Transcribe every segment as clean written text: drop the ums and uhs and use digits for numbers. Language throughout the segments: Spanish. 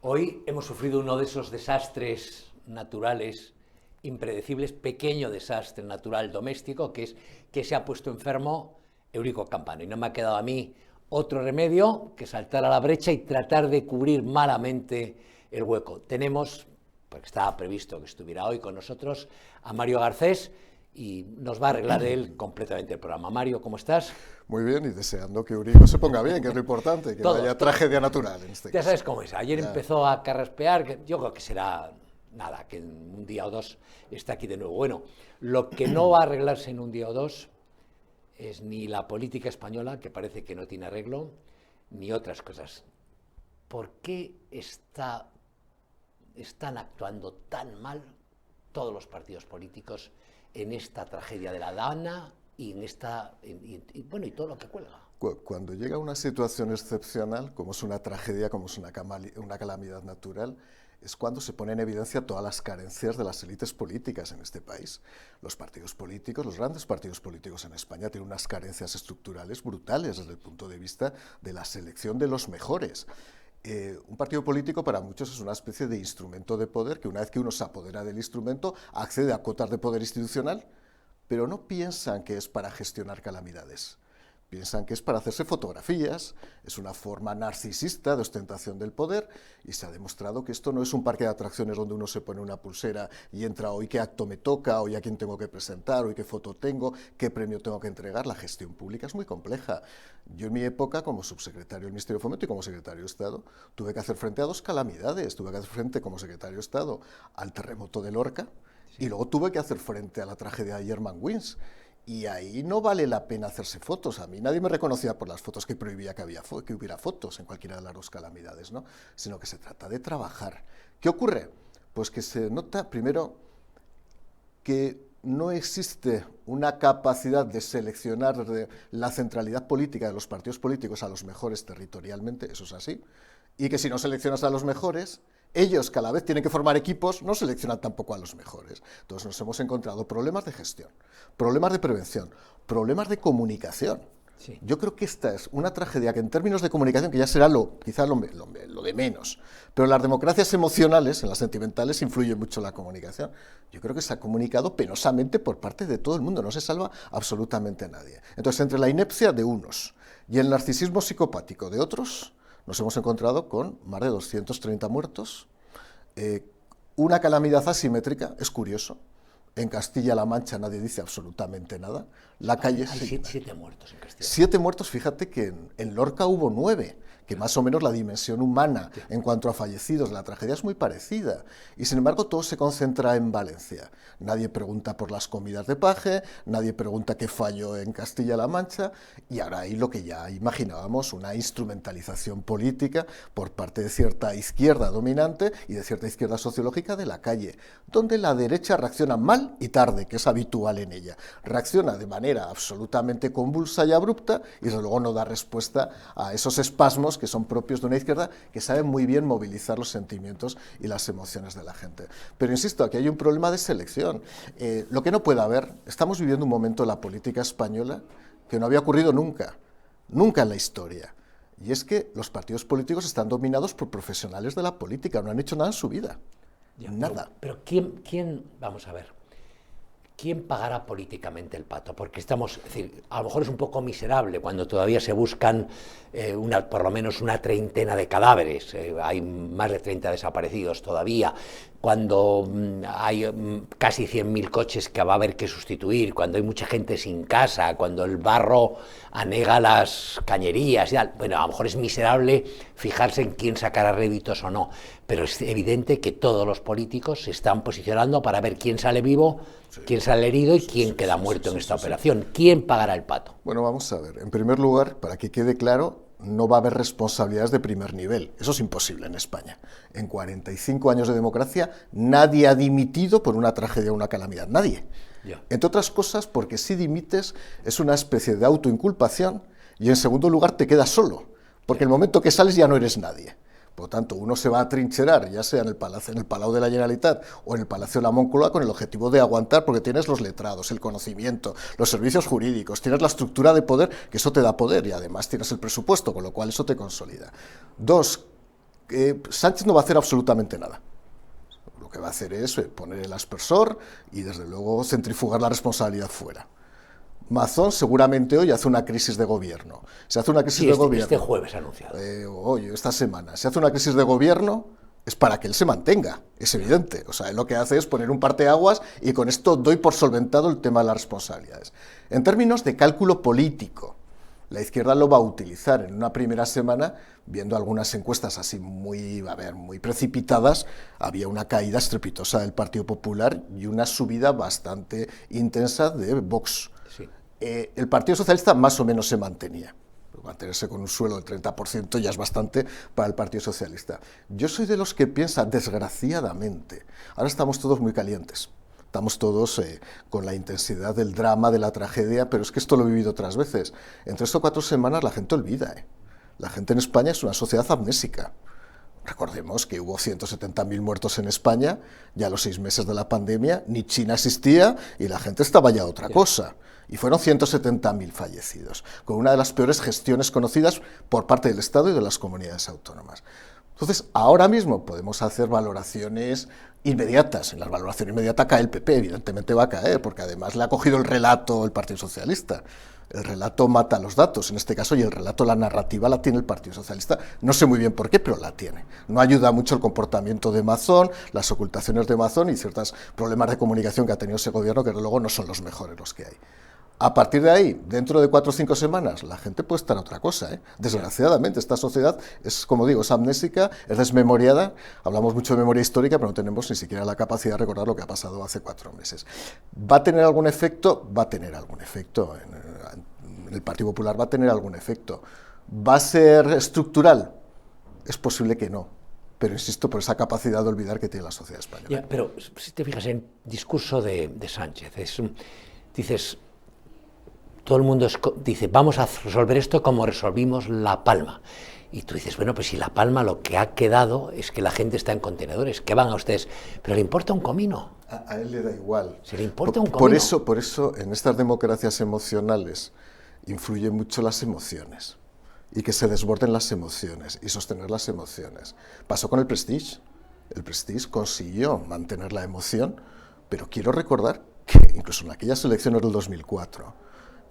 Hoy hemos sufrido uno de esos desastres naturales impredecibles, pequeño desastre natural doméstico, que es que se ha puesto enfermo Eurico Campano. Y no me ha quedado a mí otro remedio que saltar a la brecha y tratar de cubrir malamente el hueco. Tenemos, porque estaba previsto que estuviera hoy con nosotros, a Mario Garcés, y nos va a arreglar él completamente el programa. Mario, ¿cómo estás? Muy bien, y deseando que Eurico se ponga bien, que es lo importante, que no haya tragedia natural en este Ya caso. sabes cómo es. Ayer empezó a carraspear, que yo creo que será nada, que en un día o dos está aquí de nuevo. Bueno, lo que no va a arreglarse en un día o dos es ni la política española, que parece que no tiene arreglo, ni otras cosas. ¿Por qué están actuando tan mal todos los partidos políticos en esta tragedia de la Dana y y todo lo que cuelga? Cuando llega una situación excepcional, como es una tragedia, como es una calamidad natural, es cuando se pone en evidencia todas las carencias de las élites políticas en este país. Los partidos políticos, los grandes partidos políticos en España tienen unas carencias estructurales brutales desde el punto de vista de la selección de los mejores. Un partido político para muchos es una especie de instrumento de poder que una vez que uno se apodera del instrumento accede a cuotas de poder institucional, pero no piensan que es para gestionar calamidades. Piensan que es para hacerse fotografías, es una forma narcisista de ostentación del poder y se ha demostrado que esto no es un parque de atracciones donde uno se pone una pulsera y entra hoy qué acto me toca, hoy a quién tengo que presentar, hoy qué foto tengo, qué premio tengo que entregar. La gestión pública es muy compleja. Yo en mi época como subsecretario del Ministerio de Fomento y como secretario de Estado tuve que hacer frente a dos calamidades. Tuve que hacer frente como secretario de Estado al terremoto de Lorca y luego tuve que hacer frente a la tragedia de Germanwings. Y ahí no vale la pena hacerse fotos. A mí nadie me reconocía por las fotos que prohibía que hubiera fotos en cualquiera de las dos calamidades, ¿no? Sino que se trata de trabajar. ¿Qué ocurre? Pues que se nota, primero, que no existe una capacidad de seleccionar la centralidad política de los partidos políticos a los mejores territorialmente, eso es así, y que si no seleccionas a los mejores, ellos que a la vez tienen que formar equipos, no seleccionan tampoco a los mejores. Entonces nos hemos encontrado problemas de gestión, problemas de prevención, problemas de comunicación. Sí. Yo creo que esta es una tragedia que en términos de comunicación, que ya será quizás lo de menos, pero en las democracias emocionales, en las sentimentales, influye mucho la comunicación. Yo creo que se ha comunicado penosamente por parte de todo el mundo, no se salva absolutamente nadie. Entonces, entre la inepcia de unos y el narcisismo psicopático de otros, nos hemos encontrado con más de 230 muertos, una calamidad asimétrica, es curioso. En Castilla-La Mancha nadie dice absolutamente nada. La calle Hay 7 muertos en Castilla. 7 muertos, fíjate que en Lorca hubo 9, que más o menos la dimensión humana en cuanto a fallecidos, la tragedia es muy parecida. Y sin embargo todo se concentra en Valencia. Nadie pregunta por las comidas de paje, nadie pregunta qué falló en Castilla-La Mancha, y ahora hay lo que ya imaginábamos, una instrumentalización política por parte de cierta izquierda dominante y de cierta izquierda sociológica de la calle, donde la derecha reacciona mal y tarde, que es habitual en ella. Reacciona de manera absolutamente convulsa y abrupta y desde luego no da respuesta a esos espasmos que son propios de una izquierda que sabe muy bien movilizar los sentimientos y las emociones de la gente. Pero insisto, aquí hay un problema de selección. Lo que no puede haber, estamos viviendo un momento en la política española que no había ocurrido nunca, nunca en la historia. Y es que los partidos políticos están dominados por profesionales de la política, no han hecho nada en su vida. Ya, Nada. Pero vamos a ver, ¿quién pagará políticamente el pato? Porque es decir, a lo mejor es un poco miserable cuando todavía se buscan por lo menos una treintena de cadáveres, hay más de 30 desaparecidos todavía, cuando hay casi 100.000 coches que va a haber que sustituir, cuando hay mucha gente sin casa, cuando el barro anega las cañerías y tal. Bueno, a lo mejor es miserable fijarse en quién sacará réditos o no, pero es evidente que todos los políticos se están posicionando para ver quién sale vivo, quién sale herido y quién queda muerto en esta operación. ¿Quién pagará el pato? Bueno, vamos a ver. En primer lugar, para que quede claro, no va a haber responsabilidades de primer nivel. Eso es imposible en España. En 45 años de democracia, nadie ha dimitido por una tragedia o una calamidad. Nadie. Ya. Entre otras cosas, porque si dimites es una especie de autoinculpación y en segundo lugar te quedas solo, porque el momento que sales ya no eres nadie. Por lo tanto, uno se va a trincherar, ya sea en el Palau de la Generalitat o en el Palacio de la Moncloa, con el objetivo de aguantar, porque tienes los letrados, el conocimiento, los servicios jurídicos, tienes la estructura de poder, que eso te da poder, y además tienes el presupuesto, con lo cual eso te consolida. Dos, Sánchez no va a hacer absolutamente nada. Lo que va a hacer es poner el aspersor y, desde luego, centrifugar la responsabilidad fuera. Mazón seguramente hoy hace una crisis de gobierno. Se hace una crisis de gobierno. Este jueves anunciado. Hoy, esta semana. Se hace una crisis de gobierno, es para que él se mantenga, es evidente. O sea, él lo que hace es poner un parteaguas y con esto doy por solventado el tema de las responsabilidades. En términos de cálculo político, la izquierda lo va a utilizar en una primera semana, viendo algunas encuestas así muy precipitadas. Había una caída estrepitosa del Partido Popular y una subida bastante intensa de Vox. Sí. El Partido Socialista más o menos se mantenía. Mantenerse con un suelo del 30% ya es bastante para el Partido Socialista. Yo soy de los que piensan, desgraciadamente, ahora estamos todos muy calientes. Estamos todos con la intensidad del drama, de la tragedia, pero es que esto lo he vivido otras veces. En 3 o 4 semanas la gente olvida. La gente en España es una sociedad amnésica. Recordemos que hubo 170.000 muertos en España, ya a los 6 meses de la pandemia, ni China existía y la gente estaba ya a otra cosa. Y fueron 170.000 fallecidos, con una de las peores gestiones conocidas por parte del Estado y de las comunidades autónomas. Entonces, ahora mismo podemos hacer valoraciones inmediatas. En la valoración inmediata cae el PP, evidentemente va a caer, porque además le ha cogido el relato el Partido Socialista. El relato mata los datos, en este caso, y el relato, la narrativa, la tiene el Partido Socialista. No sé muy bien por qué, pero la tiene. No ayuda mucho el comportamiento de Mazón, las ocultaciones de Mazón y ciertos problemas de comunicación que ha tenido ese gobierno, que luego no son los mejores los que hay. A partir de ahí, dentro de 4 o 5 semanas, la gente puede estar a otra cosa. Desgraciadamente, esta sociedad es, como digo, es amnésica, es desmemoriada. Hablamos mucho de memoria histórica, pero no tenemos ni siquiera la capacidad de recordar lo que ha pasado hace 4 meses. ¿Va a tener algún efecto? Va a tener algún efecto. En el Partido Popular va a tener algún efecto. ¿Va a ser estructural? Es posible que no. Pero insisto, por esa capacidad de olvidar que tiene la sociedad española. Ya, pero si te fijas en el discurso de Sánchez, dices... Todo el mundo dice, vamos a resolver esto como resolvimos La Palma. Y tú dices, bueno, pues si La Palma lo que ha quedado es que la gente está en contenedores, ¿qué van a ustedes? Pero le importa un comino. A él le da igual. Se le importa un comino. Por eso, en estas democracias emocionales, influyen mucho las emociones. Y que se desborden las emociones y sostener las emociones. Pasó con el Prestige. El Prestige consiguió mantener la emoción, pero quiero recordar que incluso en aquellas elecciones del 2004,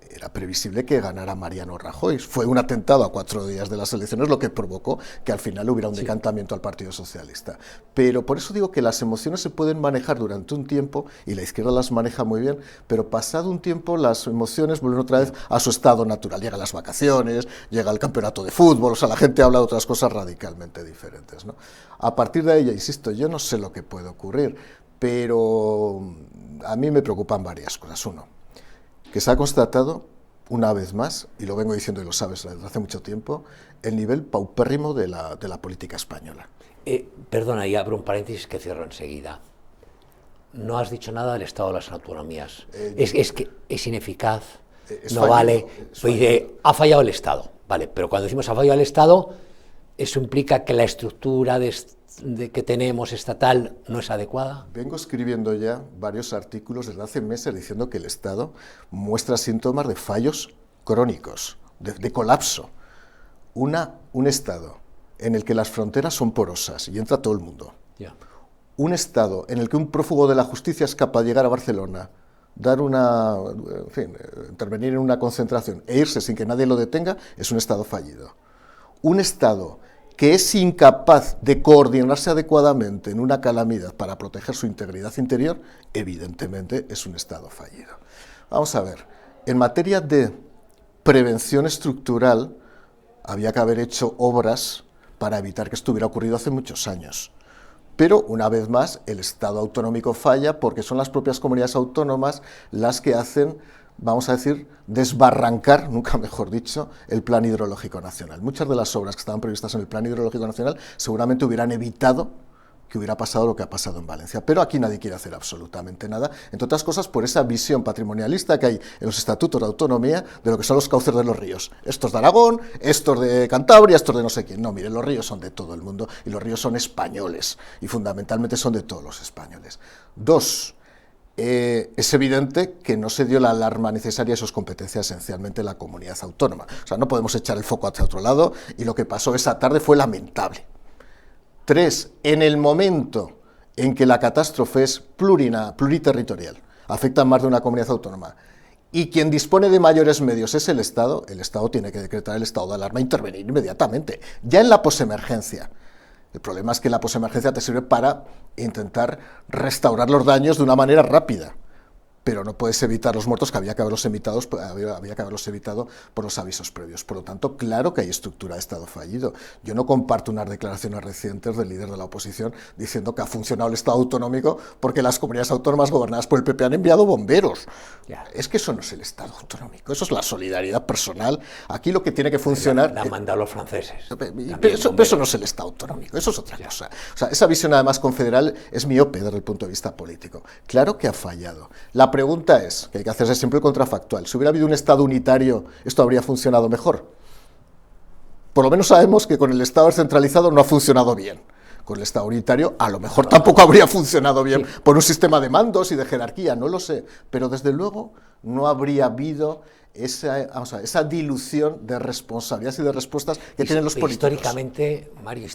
era previsible que ganara Mariano Rajoy. Fue un atentado a 4 días de las elecciones lo que provocó que al final hubiera un decantamiento al Partido Socialista. Pero por eso digo que las emociones se pueden manejar durante un tiempo, y la izquierda las maneja muy bien, pero pasado un tiempo las emociones vuelven otra vez a su estado natural. Llegan las vacaciones, llega el campeonato de fútbol, o sea, la gente habla de otras cosas radicalmente diferentes, ¿no? A partir de ahí, insisto, yo no sé lo que puede ocurrir, pero a mí me preocupan varias cosas. Uno, que se ha constatado, una vez más, y lo vengo diciendo y lo sabes desde hace mucho tiempo, el nivel paupérrimo de la política española. Perdona, y abro un paréntesis que cierro enseguida. No has dicho nada del Estado de las Autonomías. Es que es ineficaz, no fallido, vale. Dice, ha fallado el Estado, vale, pero cuando decimos ha fallado el Estado, eso implica que la estructura que tenemos estatal no es adecuada. Vengo escribiendo ya varios artículos desde hace meses diciendo que el Estado muestra síntomas de fallos crónicos, de colapso. Un Estado en el que las fronteras son porosas y entra todo el mundo. Yeah. Un Estado en el que un prófugo de la justicia es capaz de llegar a Barcelona, intervenir en una concentración e irse sin que nadie lo detenga, es un Estado fallido. Un Estado que es incapaz de coordinarse adecuadamente en una calamidad para proteger su integridad interior, evidentemente es un Estado fallido. Vamos a ver, en materia de prevención estructural, había que haber hecho obras para evitar que esto hubiera ocurrido hace muchos años. Pero, una vez más, el Estado autonómico falla porque son las propias comunidades autónomas las que hacen, vamos a decir, desbarrancar, nunca mejor dicho, el Plan Hidrológico Nacional. Muchas de las obras que estaban previstas en el Plan Hidrológico Nacional seguramente hubieran evitado que hubiera pasado lo que ha pasado en Valencia. Pero aquí nadie quiere hacer absolutamente nada, entre otras cosas por esa visión patrimonialista que hay en los estatutos de autonomía de lo que son los cauces de los ríos. Estos de Aragón, estos de Cantabria, estos de no sé quién. No, miren, los ríos son de todo el mundo y los ríos son españoles y fundamentalmente son de todos los españoles. 2. Es evidente que no se dio la alarma necesaria, eso es competencia esencialmente de la comunidad autónoma. O sea, no podemos echar el foco hacia otro lado y lo que pasó esa tarde fue lamentable. 3, en el momento en que la catástrofe es pluriterritorial, afecta a más de una comunidad autónoma, y quien dispone de mayores medios es el Estado tiene que decretar el estado de alarma e intervenir inmediatamente, ya en la posemergencia. El problema es que la posemergencia te sirve para intentar restaurar los daños de una manera rápida, pero no puedes evitar los muertos que había que haberlos evitado por los avisos previos. Por lo tanto, claro que hay estructura de Estado fallido. Yo no comparto unas declaraciones recientes del líder de la oposición diciendo que ha funcionado el Estado autonómico porque las comunidades autónomas gobernadas por el PP han enviado bomberos. Es que eso no es el Estado autonómico, eso es la solidaridad personal. Aquí lo que tiene que funcionar... La han mandado los franceses. Pero eso no es el Estado autonómico, eso es otra cosa. O sea, esa visión además confederal es miope desde el punto de vista político. Claro que ha fallado. La pregunta es, que hay que hacerse siempre el contrafactual, si hubiera habido un Estado unitario, ¿esto habría funcionado mejor? Por lo menos sabemos que con el Estado descentralizado no ha funcionado bien. Con el Estado unitario a lo mejor tampoco habría funcionado bien por un sistema de mandos y de jerarquía, no lo sé, pero desde luego no habría habido esa dilución de responsabilidades y de respuestas que tienen los políticos. Históricamente, Mario,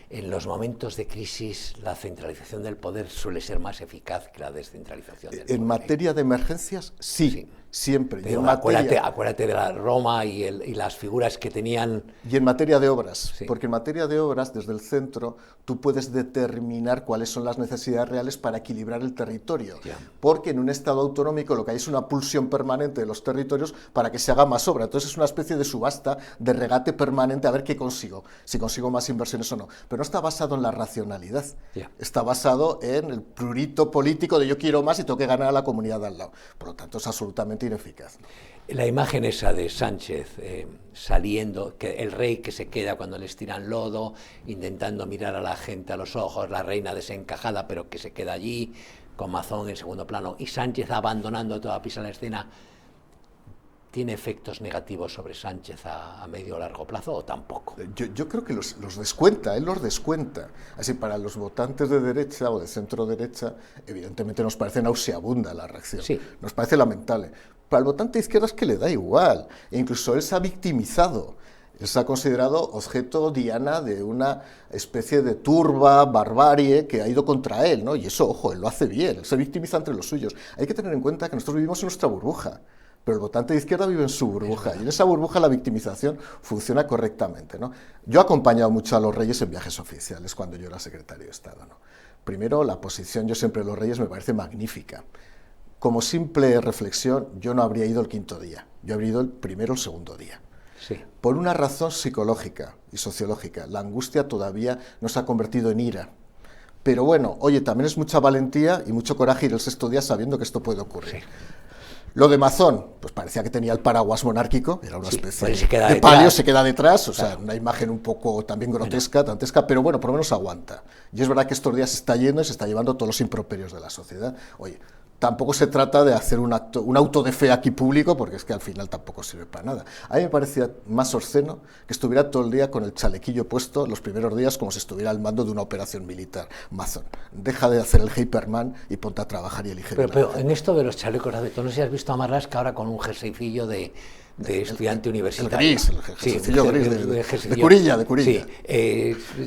en los momentos de crisis la centralización del poder suele ser más eficaz que la descentralización del poder. En materia de emergencias, sí. Siempre. Pero acuérdate de la Roma y las figuras que tenían... Y en materia de obras, porque en materia de obras, desde el centro, tú puedes determinar cuáles son las necesidades reales para equilibrar el territorio. Porque en un Estado autonómico lo que hay es una pulsión permanente de los territorios para que se haga más obra. Entonces es una especie de subasta, de regate permanente a ver qué consigo, si consigo más inversiones o no. Pero no está basado en la racionalidad, está basado en el prurito político de yo quiero más y tengo que ganar a la comunidad de al lado. Por lo tanto es absolutamente ineficaz. La imagen esa de Sánchez saliendo, que el rey que se queda cuando les tiran lodo, intentando mirar a la gente a los ojos, la reina desencajada pero que se queda allí, con Mazón en segundo plano, y Sánchez abandonando toda prisa la escena, ¿tiene efectos negativos sobre Sánchez a medio o largo plazo o tampoco? Yo creo que los descuenta, él los descuenta. Así, para los votantes de derecha o de centro derecha, evidentemente nos parece nauseabunda la reacción, nos parece lamentable. Para el votante de izquierda es que le da igual, e incluso él se ha victimizado. Él se ha considerado objeto diana de una especie de turba, barbarie que ha ido contra él, ¿no? Y eso, ojo, él lo hace bien, él se victimiza entre los suyos. Hay que tener en cuenta que nosotros vivimos en nuestra burbuja, pero el votante de izquierda vive en su burbuja, y en esa burbuja la victimización funciona correctamente, ¿no? Yo he acompañado mucho a los reyes en viajes oficiales cuando yo era secretario de Estado, ¿no? Primero, la posición, yo siempre de los reyes me parece magnífica. Como simple reflexión, yo no habría ido el quinto día, yo habría ido el primero o el segundo día. Por una razón psicológica y sociológica, la angustia todavía no se ha convertido en ira. Pero bueno, oye, también es mucha valentía y mucho coraje ir el sexto día sabiendo que esto puede ocurrir. Lo de Mazón, pues parecía que tenía el paraguas monárquico, era una especie de palio, se queda detrás, o sea, una imagen un poco también grotesca, dantesca, pero bueno, por lo menos aguanta. Y es verdad que estos días se está yendo y se está llevando todos los improperios de la sociedad. Oye, tampoco se trata de hacer un auto de fe aquí público, porque es que al final tampoco sirve para nada. A mí me parecía más obsceno que estuviera todo el día con el chalequillo puesto los primeros días como si estuviera al mando de una operación militar. Mazón, deja de hacer el Hyperman y ponte a trabajar y elige. Pero en esto de los chalecos de abeto, no sé si has visto a Marlaska ahora con un jerseycillo de estudiante universitario. El jerseycillo gris, de Curilla.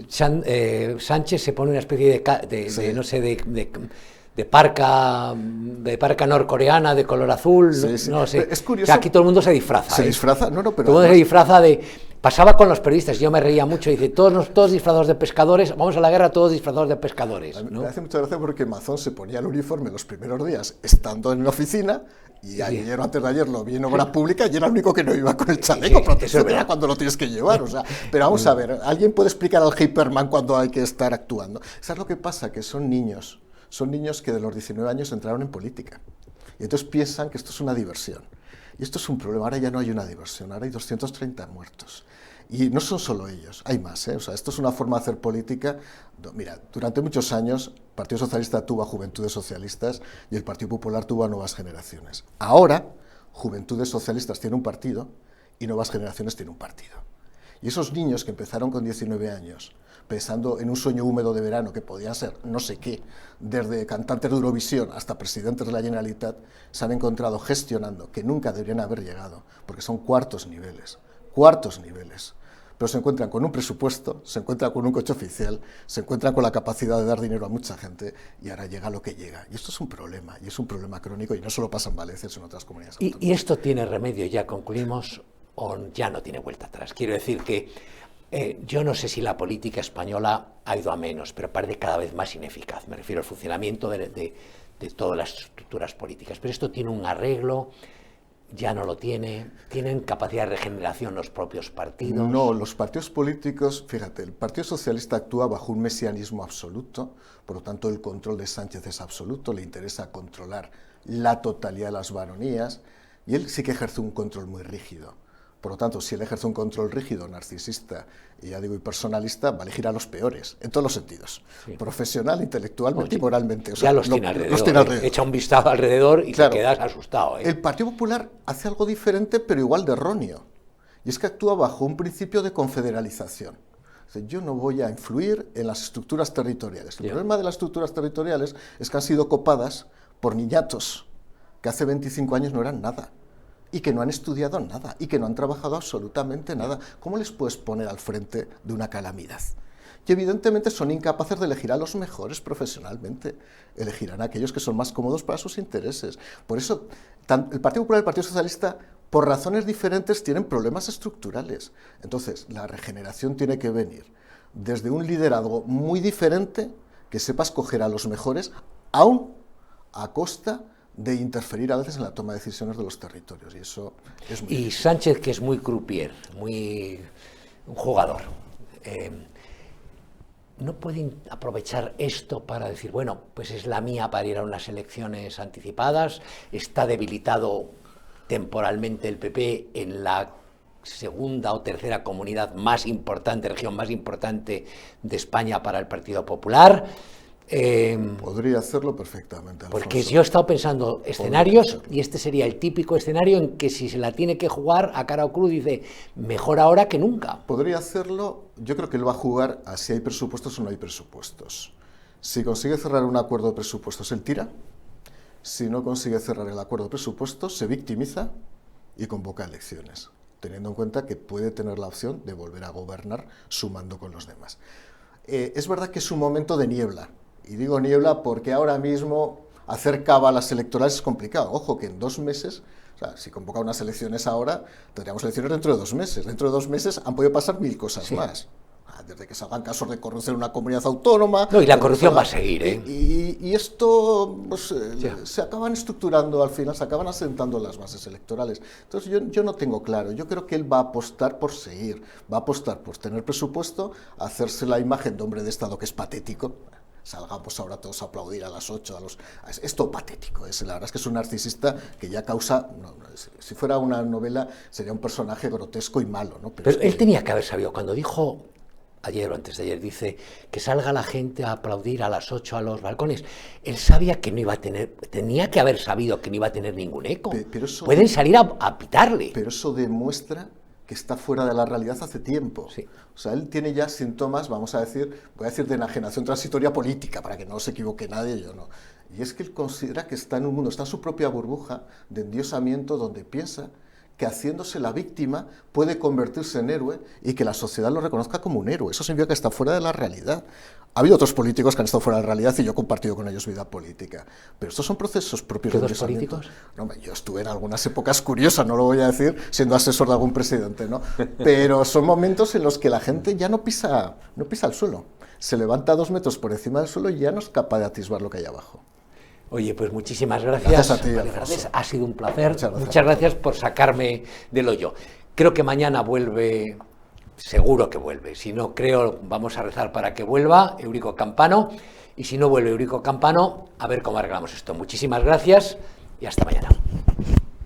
Sí, Sánchez se pone una especie de no sé, de parca norcoreana de color azul, no sé. Es curioso. O sea, aquí todo el mundo se disfraza. ¿Se disfraza? No, pero... Todo el mundo se disfraza de... Pasaba con los periodistas, yo me reía mucho, dice, todos disfrazados de pescadores, vamos a la guerra todos disfrazados de pescadores, ¿no? Me hace mucha gracia porque Mazón se ponía el uniforme los primeros días estando en la oficina, y ayer o antes de ayer lo vi en obra pública y era el único que no iba con el chaleco, protección era cuando lo tienes que llevar, o sea, pero vamos a ver, ¿alguien puede explicar al Hyperman cuando hay que estar actuando? ¿Sabes lo que pasa? Que son niños que de los 19 años entraron en política, y entonces piensan que esto es una diversión, y esto es un problema. Ahora ya no hay una diversión, ahora hay 230 muertos. Y no son solo ellos, hay más, ¿eh? O sea, esto es una forma de hacer política. Mira, durante muchos años el Partido Socialista tuvo a Juventudes Socialistas y el Partido Popular tuvo a Nuevas Generaciones. Ahora, Juventudes Socialistas tiene un partido y Nuevas Generaciones tiene un partido. Y esos niños que empezaron con 19 años, pensando en un sueño húmedo de verano que podían ser no sé qué, desde cantantes de Eurovisión hasta presidentes de la Generalitat, se han encontrado gestionando que nunca deberían haber llegado, porque son cuartos niveles. pero se encuentran con un presupuesto, se encuentran con un coche oficial, se encuentran con la capacidad de dar dinero a mucha gente y ahora llega lo que llega. Y esto es un problema, y es un problema crónico y no solo pasa en Valencia, sino en otras comunidades autónomas. ¿Y esto tiene remedio, ya concluimos, o ya no tiene vuelta atrás? Quiero decir que yo no sé si la política española ha ido a menos, pero parece cada vez más ineficaz. Me refiero al funcionamiento de todas las estructuras políticas. Pero esto tiene un arreglo. ¿Ya no lo tiene? ¿Tienen capacidad de regeneración los propios partidos? No, los partidos políticos, fíjate, el Partido Socialista actúa bajo un mesianismo absoluto, por lo tanto el control de Sánchez es absoluto, le interesa controlar la totalidad de las baronías, y él sí que ejerce un control muy rígido. Por lo tanto, si él ejerce un control rígido, narcisista y ya digo, y personalista, va a elegir a los peores, en todos los sentidos. Sí. Profesional, intelectualmente y moralmente. O sea, ya los tiene alrededor. Echa un vistazo alrededor y claro, te quedas asustado. El Partido Popular hace algo diferente, pero igual de erróneo. Y es que actúa bajo un principio de confederalización. O sea, yo no voy a influir en las estructuras territoriales. El problema de las estructuras territoriales es que han sido copadas por niñatos que hace 25 años no eran nada. Y que no han estudiado nada, y que no han trabajado absolutamente nada. ¿Cómo les puedes poner al frente de una calamidad? Y evidentemente son incapaces de elegir a los mejores profesionalmente. Elegirán a aquellos que son más cómodos para sus intereses. Por eso, el Partido Popular y el Partido Socialista, por razones diferentes, tienen problemas estructurales. Entonces, la regeneración tiene que venir desde un liderazgo muy diferente, que sepa escoger a los mejores, aún a costa de interferir a veces en la toma de decisiones de los territorios, y eso es muy difícil. Sánchez, que es muy croupier, un jugador, ¿no pueden aprovechar esto para decir, bueno, pues es la mía para ir a unas elecciones anticipadas? Está debilitado temporalmente el PP en la segunda o tercera comunidad más importante, región más importante de España para el Partido Popular. Podría hacerlo perfectamente, Alfonso. Porque yo he estado pensando escenarios y este sería el típico escenario en que si se la tiene que jugar a cara o cruz dice mejor ahora que nunca. Podría hacerlo, yo creo que él va a jugar a si hay presupuestos o no hay presupuestos. Si consigue cerrar un acuerdo de presupuestos, él tira. Si no consigue cerrar el acuerdo de presupuestos, se victimiza y convoca elecciones, teniendo en cuenta que puede tener la opción de volver a gobernar sumando con los demás. Es verdad que es un momento de niebla. Y digo niebla porque ahora mismo hacer cábalas electorales es complicado. Ojo que en 2 meses, o sea, si convoca unas elecciones ahora, tendríamos elecciones dentro de 2 meses. Dentro de 2 meses han podido pasar 1000 cosas más. Desde que se hagan casos de corrupción en una comunidad autónoma... No, y la corrupción va a seguir, ¿eh? Y esto pues, se acaban estructurando al final, se acaban asentando las bases electorales. Entonces yo no tengo claro, yo creo que él va a apostar por seguir, va a apostar por tener presupuesto, hacerse la imagen de hombre de Estado que es patético. Salgamos ahora todos a aplaudir a las 8, es todo patético, la verdad es que es un narcisista que ya causa, si fuera una novela sería un personaje grotesco y malo, ¿no? Pero él tenía que haber sabido, cuando dijo ayer o antes de ayer, dice que salga la gente a aplaudir a las 8 a los balcones, él sabía que no iba a tener, tenía que haber sabido que no iba a tener ningún eco. Pero eso, pueden salir a pitarle. Pero eso demuestra que está fuera de la realidad hace tiempo. Sí. O sea, él tiene ya síntomas, voy a decir de enajenación transitoria política, para que no se equivoque nadie, yo no. Y es que él considera que está en un mundo, está en su propia burbuja de endiosamiento, donde piensa que haciéndose la víctima puede convertirse en héroe y que la sociedad lo reconozca como un héroe. Eso significa que está fuera de la realidad. Ha habido otros políticos que han estado fuera de la realidad y yo he compartido con ellos vida política. Pero estos son procesos propios de endiosamiento. ¿Políticos? No, yo estuve en algunas épocas curiosas, no lo voy a decir, siendo asesor de algún presidente, ¿no? Pero son momentos en los que la gente ya no pisa el suelo. Se levanta 2 metros por encima del suelo y ya no es capaz de atisbar lo que hay abajo. Oye, pues muchísimas gracias. Gracias a ti, Alfonso. Ha sido un placer. Muchas gracias por sacarme del hoyo. Creo que mañana vuelve, seguro que vuelve. Si no, vamos a rezar para que vuelva Eurico Campano. Y si no vuelve Eurico Campano, a ver cómo arreglamos esto. Muchísimas gracias y hasta mañana.